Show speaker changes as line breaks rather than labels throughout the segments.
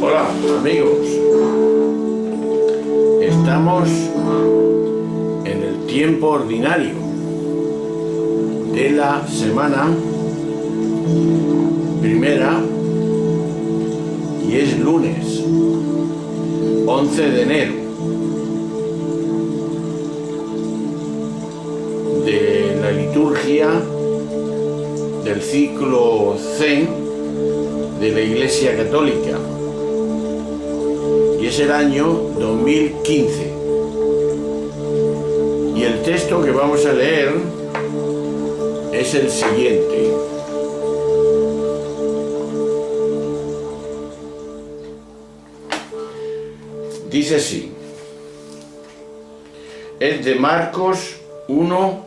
Hola amigos, estamos en el tiempo ordinario de la semana primera y es lunes 11 de enero de la liturgia del ciclo C de la Iglesia Católica. Y es el año 2015. Y el texto que vamos a leer es el siguiente. Dice así. Es de Marcos 1,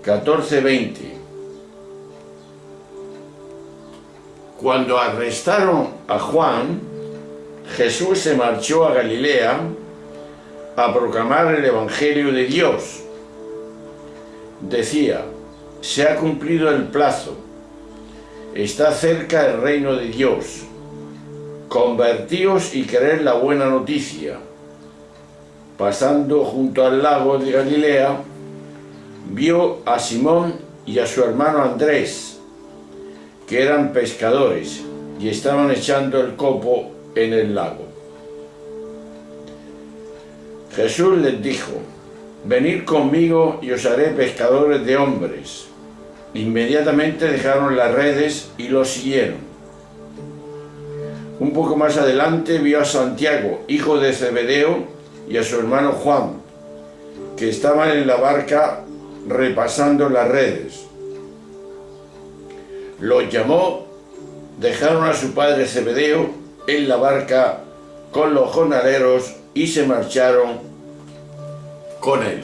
14, 20. Cuando arrestaron a Juan, Jesús se marchó a Galilea a proclamar el Evangelio de Dios. Decía: se ha cumplido el plazo, está cerca el reino de Dios. Convertíos y creed la buena noticia. Pasando junto al lago de Galilea, vio a Simón y a su hermano Andrés, que eran pescadores y estaban echando el copo en el lago. Jesús les dijo: venid conmigo y os haré pescadores de hombres. Inmediatamente dejaron las redes y los siguieron. Un poco más adelante vio a Santiago, hijo de Zebedeo, y a su hermano Juan, que estaban en la barca repasando las redes. Los llamó, dejaron a su padre Zebedeo en la barca con los jornaleros y se marcharon con él.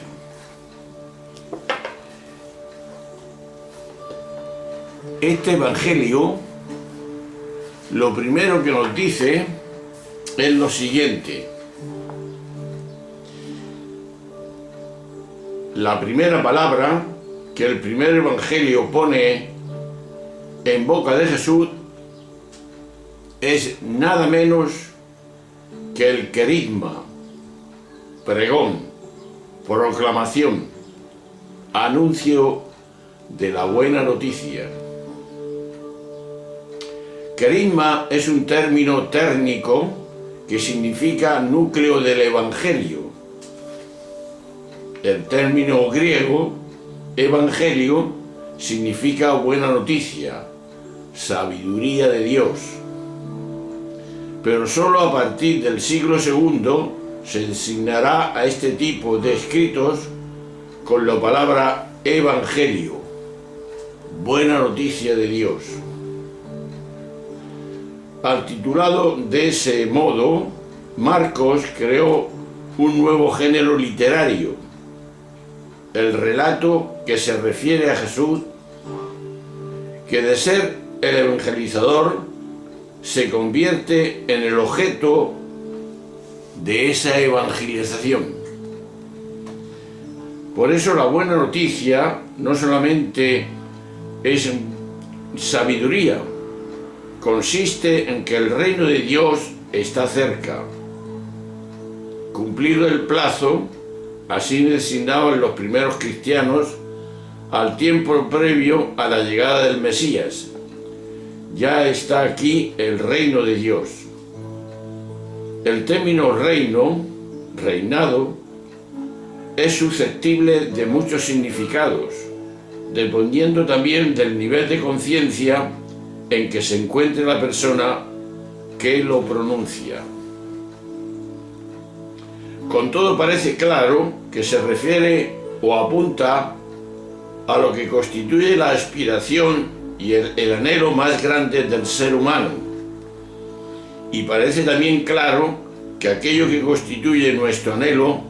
Este evangelio, lo primero que nos dice es lo siguiente. La primera palabra que el primer evangelio pone en boca de Jesús es nada menos que el querigma, pregón, proclamación, anuncio de la buena noticia. Querigma es un término técnico que significa núcleo del evangelio. El término griego evangelio significa buena noticia, sabiduría de Dios. Pero solo a partir del siglo II se designará a este tipo de escritos con la palabra evangelio, buena noticia de Dios. Articulado de ese modo, Marcos creó un nuevo género literario, el relato que se refiere a Jesús, que de ser el evangelizador se convierte en el objeto de esa evangelización. Por eso la buena noticia no solamente es sabiduría, consiste en que el reino de Dios está cerca. Cumplido el plazo, así designaban los primeros cristianos al tiempo previo a la llegada del Mesías. Ya está aquí el reino de Dios. El término reino, reinado, es susceptible de muchos significados, dependiendo también del nivel de conciencia en que se encuentre la persona que lo pronuncia. Con todo parece claro que se refiere o apunta a lo que constituye la aspiración y el anhelo más grande del ser humano. Y parece también claro que aquello que constituye nuestro anhelo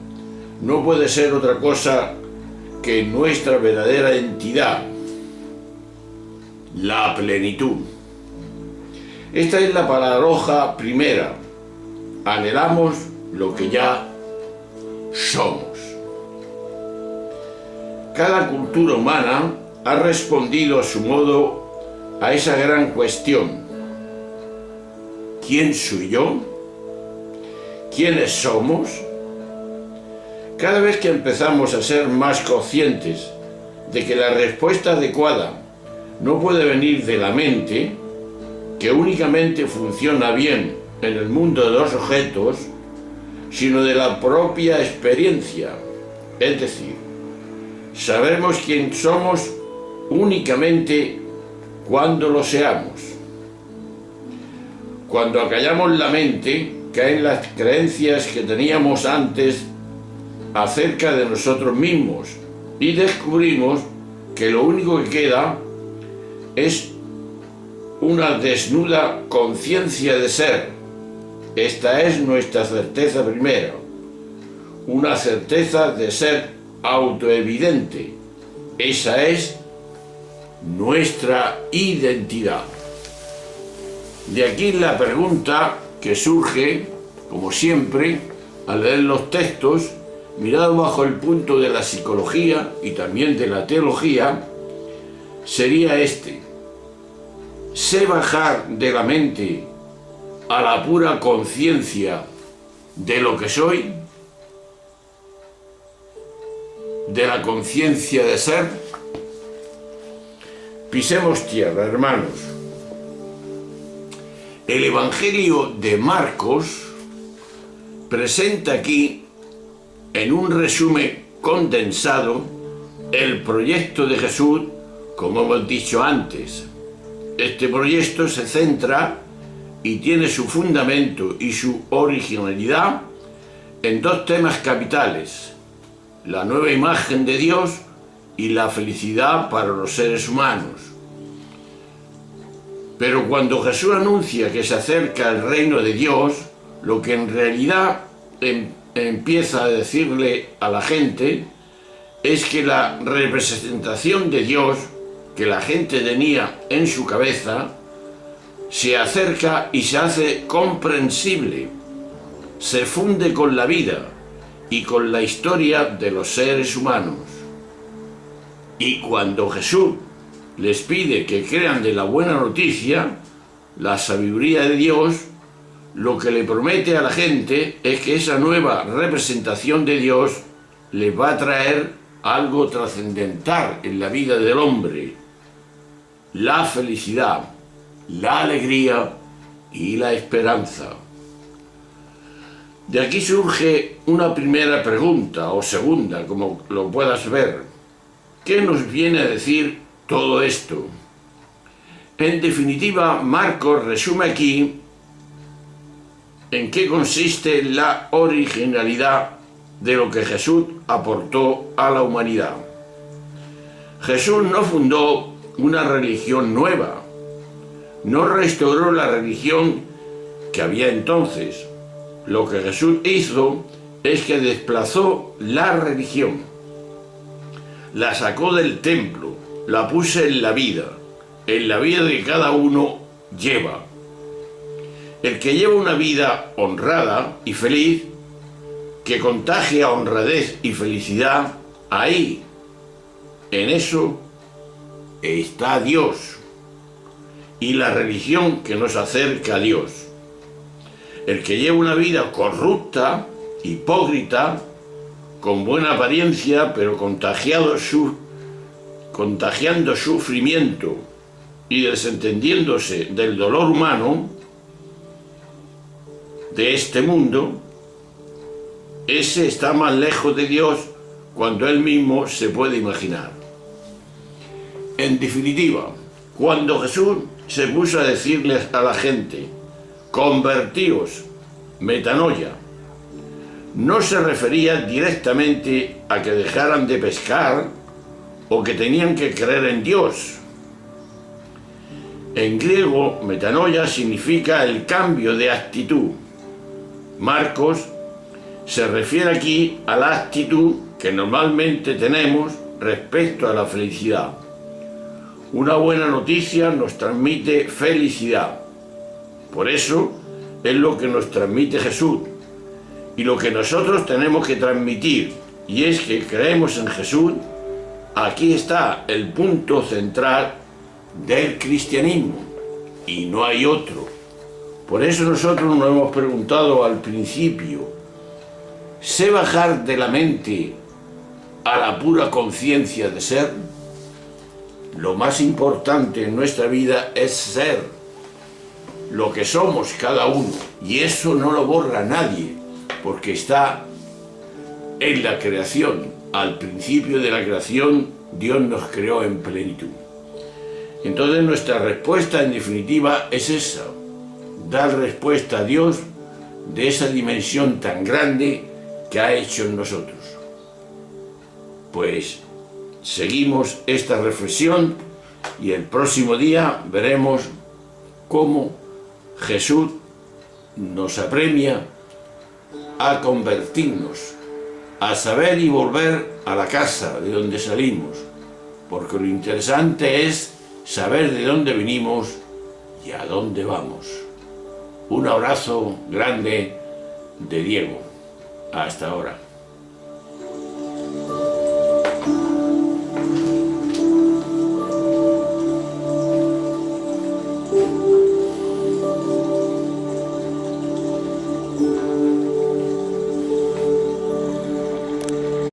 no puede ser otra cosa que nuestra verdadera entidad, la plenitud. Esta es la paradoja primera. Anhelamos lo que ya somos. Cada cultura humana ha respondido a su modo a esa gran cuestión. ¿Quién soy yo? ¿Quiénes somos? Cada vez que empezamos a ser más conscientes de que la respuesta adecuada no puede venir de la mente, que únicamente funciona bien en el mundo de los objetos, sino de la propia experiencia, es decir, sabremos quién somos únicamente cuando lo seamos. Cuando acallamos la mente, caen las creencias que teníamos antes acerca de nosotros mismos y descubrimos que lo único que queda es una desnuda conciencia de ser. Esta es nuestra certeza primera, una certeza de ser autoevidente. Esa es nuestra identidad. De aquí la pregunta que surge, como siempre, al leer los textos, mirado bajo el punto de la psicología y también de la teología, sería este: ¿sé bajar de la mente a la pura conciencia de lo que soy? ¿De la conciencia de ser? Pisemos tierra, hermanos. El Evangelio de Marcos presenta aquí, en un resumen condensado, el proyecto de Jesús, como hemos dicho antes. Este proyecto se centra y tiene su fundamento y su originalidad en dos temas capitales: la nueva imagen de Dios y la felicidad para los seres humanos. Pero cuando Jesús anuncia que se acerca el reino de Dios, lo que en realidad empieza a decirle a la gente es que la representación de Dios que la gente tenía en su cabeza se acerca y se hace comprensible, se funde con la vida y con la historia de los seres humanos. Y cuando Jesús les pide que crean de la buena noticia, la sabiduría de Dios, lo que le promete a la gente es que esa nueva representación de Dios les va a traer algo trascendental en la vida del hombre: la felicidad, la alegría y la esperanza. De aquí surge una primera pregunta, o segunda, como lo puedas ver. ¿Qué nos viene a decir todo esto? En definitiva, Marcos resume aquí en qué consiste la originalidad de lo que Jesús aportó a la humanidad. Jesús no fundó una religión nueva, no restauró la religión que había entonces. Lo que Jesús hizo es que desplazó la religión, la sacó del templo, la puso en la vida que cada uno lleva. El que lleva una vida honrada y feliz, que contagia honradez y felicidad, ahí, en eso, está Dios y la religión que nos acerca a Dios. El que lleva una vida corrupta, hipócrita, con buena apariencia, pero contagiando sufrimiento y desentendiéndose del dolor humano de este mundo, ese está más lejos de Dios cuando él mismo se puede imaginar. En definitiva, cuando Jesús se puso a decirles a la gente: convertíos, metanoia, no se refería directamente a que dejaran de pescar o que tenían que creer en Dios. En griego, metanoia significa el cambio de actitud, Marcos se refiere aquí a la actitud que normalmente tenemos respecto a la felicidad. Una buena noticia nos transmite felicidad. Por eso es lo que nos transmite Jesús y lo que nosotros tenemos que transmitir, y es que creemos en Jesús. Aquí está el punto central del cristianismo y no hay otro. Por eso nosotros nos hemos preguntado al principio: ¿sé bajar de la mente a la pura conciencia de ser? Lo más importante en nuestra vida es ser lo que somos cada uno, y eso no lo borra nadie, porque está en la creación. Al principio de la creación, Dios nos creó en plenitud. Entonces nuestra respuesta en definitiva es esa: dar respuesta a Dios de esa dimensión tan grande que ha hecho en nosotros. Pues seguimos esta reflexión y el próximo día veremos cómo Jesús nos apremia a convertirnos, a saber y volver a la casa de donde salimos, porque lo interesante es saber de dónde venimos y a dónde vamos. Un abrazo grande de Diego. Hasta ahora.